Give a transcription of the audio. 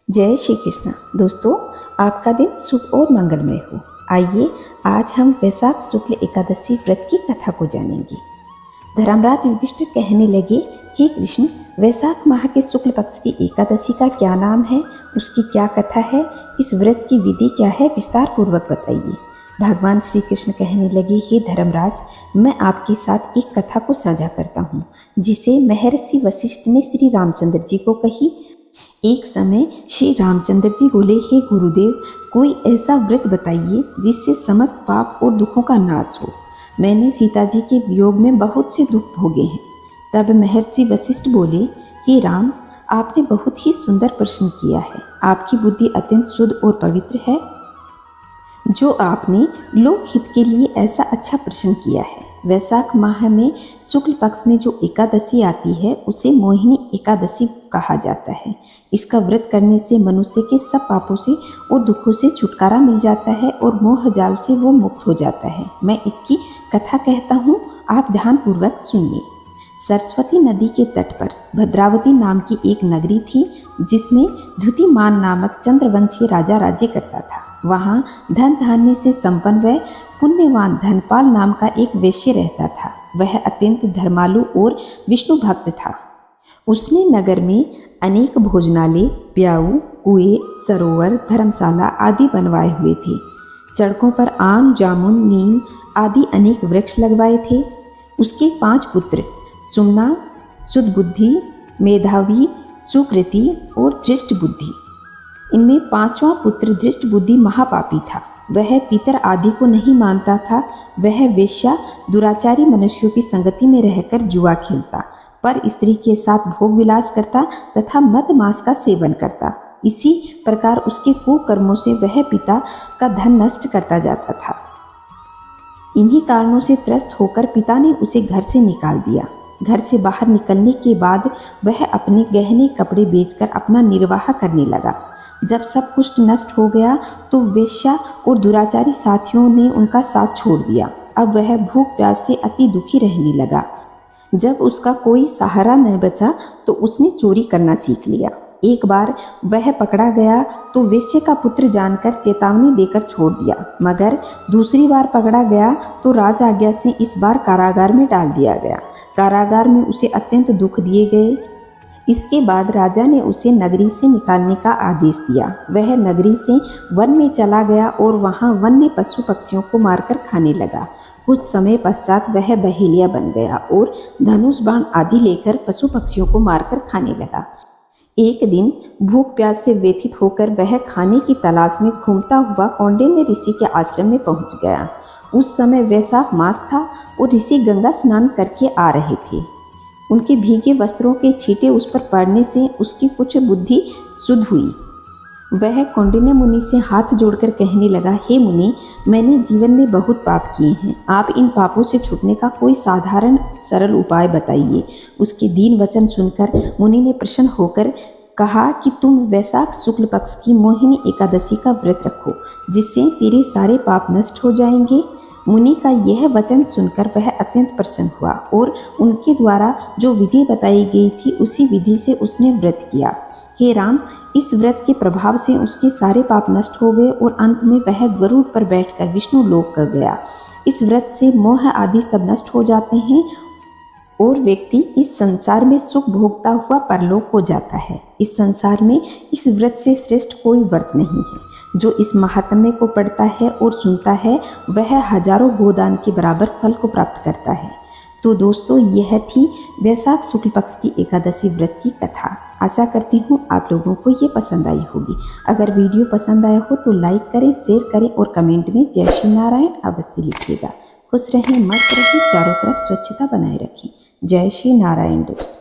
जय श्री कृष्ण। दोस्तों, आपका दिन शुभ और मंगलमय हो। आइए आज हम वैशाख शुक्ल एकादशी व्रत की कथा को जानेंगे। धर्मराज युधिष्ठिर कहने लगे, हे कृष्ण, वैशाख माह के शुक्ल पक्ष की एकादशी का क्या नाम है, उसकी क्या कथा है, इस व्रत की विधि क्या है, विस्तार पूर्वक बताइए। भगवान श्री कृष्ण कहने लगे, हे धर्मराज, मैं आपके साथ एक कथा को साझा करता हूँ, जिसे महर्षि वशिष्ठ ने श्री रामचंद्र जी को कही। एक समय श्री रामचंद्र जी बोले, हे गुरुदेव, कोई ऐसा व्रत बताइए जिससे समस्त पाप और दुखों का नाश हो। मैंने सीता जी के वियोग में बहुत से दुख भोगे हैं। तब महर्षि वशिष्ठ बोले, हे राम, आपने बहुत ही सुंदर प्रश्न किया है। आपकी बुद्धि अत्यंत शुद्ध और पवित्र है, जो आपने लोक हित के लिए ऐसा अच्छा प्रश्न किया है। वैशाख माह में शुक्ल पक्ष में जो एकादशी आती है उसे मोहिनी एकादशी कहा जाता है। इसका व्रत करने से मनुष्य के सब पापों से और दुखों से छुटकारा मिल जाता है और मोह जाल से वो मुक्त हो जाता है। मैं इसकी कथा कहता हूँ, आप ध्यान पूर्वक सुनिए। सरस्वती नदी के तट पर भद्रावती नाम की एक नगरी थी, जिसमें द्युतिमान नामक चंद्रवंशीय राजा राज्य करता था। वहाँ धन धान्य से संपन्न व पुण्यवान धनपाल नाम का एक वेश्य रहता था। वह अत्यंत धर्मालु और विष्णु भक्त था। उसने नगर में अनेक भोजनालय, ब्याऊ, कुएं, सरोवर, धर्मशाला आदि बनवाए हुए थे। सड़कों पर आम, जामुन, नीम आदि अनेक वृक्ष लगवाए थे। उसके 5 पुत्र सुमना, सुदबुद्धि, मेधावी, सुकृति और धृष्ट बुद्धि। इनमें 5वां पुत्र धृष्ट बुद्धि महापापी था। वह पितर आदि को नहीं मानता था। वह वेश्या, दुराचारी मनुष्यों की संगति में रहकर जुआ खेलता, पर स्त्री के साथ भोग विलास करता तथा मद मांस का सेवन करता। इसी प्रकार उसके कुकर्मों से वह पिता का धन नष्ट करता जाता था। इन्हीं कारणों से त्रस्त होकर पिता ने उसे घर से निकाल दिया। घर से बाहर निकलने के बाद वह अपने गहने कपड़े बेचकर अपना निर्वाह करने लगा। जब सब कुछ नष्ट हो गया तो वेश्या और दुराचारी साथियों ने उनका साथ छोड़ दिया। अब वह भूख प्यास से अति दुखी रहने लगा। जब उसका कोई सहारा न बचा तो उसने चोरी करना सीख लिया। एक बार वह पकड़ा गया तो वेश्या का पुत्र जानकर चेतावनी देकर छोड़ दिया, मगर दूसरी बार पकड़ा गया तो राज आज्ञा से इस बार कारागार में डाल दिया गया। कारागार में उसे अत्यंत दुख दिए गए। इसके बाद राजा ने उसे नगरी से निकालने का आदेश दिया। वह नगरी से वन में चला गया और वहां वन्य पशु पक्षियों को मारकर खाने लगा। कुछ समय पश्चात वह बहेलिया बन गया और धनुष बाण आदि लेकर पशु पक्षियों को मारकर खाने लगा। एक दिन भूख प्यास से व्यथित होकर वह खाने की तलाश में घूमता हुआ कौंडिन्य ऋषि के आश्रम में पहुंच गया। उस समय वैशाख मास था और ऋषि गंगा स्नान करके आ रहे थे। उनके भीगे वस्त्रों के छींटे उस पर पड़ने से उसकी कुछ बुद्धि शुद्ध हुई। वह कौंडिन्य मुनि से हाथ जोड़कर कहने लगा, हे मुनि, मैंने जीवन में बहुत पाप किए हैं। आप इन पापों से छूटने का कोई साधारण सरल उपाय बताइए। उसके दीन वचन सुनकर मुनि ने प्रसन्न होकर कहा कि तुम वैशाख शुक्ल पक्ष की मोहिनी एकादशी का व्रत रखो, जिससे तेरे सारे पाप नष्ट हो जाएंगे। मुनि का यह वचन सुनकर वह अत्यंत प्रसन्न हुआ और उनके द्वारा जो विधि बताई गई थी उसी विधि से उसने व्रत किया। हे राम, इस व्रत के प्रभाव से उसके सारे पाप नष्ट हो गए और अंत में वह गरुड़ पर बैठकर विष्णु लोक कर गया। इस व्रत से मोह आदि सब नष्ट हो जाते हैं और व्यक्ति इस संसार में सुख भोगता हुआ परलोक को जाता है। इस संसार में इस व्रत से श्रेष्ठ कोई व्रत नहीं है। जो इस महात्म्य को पढ़ता है और सुनता है वह हजारों गोदान के बराबर फल को प्राप्त करता है। तो दोस्तों, यह थी वैशाख शुक्ल पक्ष की एकादशी व्रत की कथा। आशा करती हूँ आप लोगों को ये पसंद आई होगी। अगर वीडियो पसंद आया हो तो लाइक करें, शेयर करें और कमेंट में जय श्री नारायण अवश्य लिखिएगा। खुश रहें, मस्त रहें, चारों तरफ स्वच्छता बनाए रखें। जय श्री नारायण दोस्तों।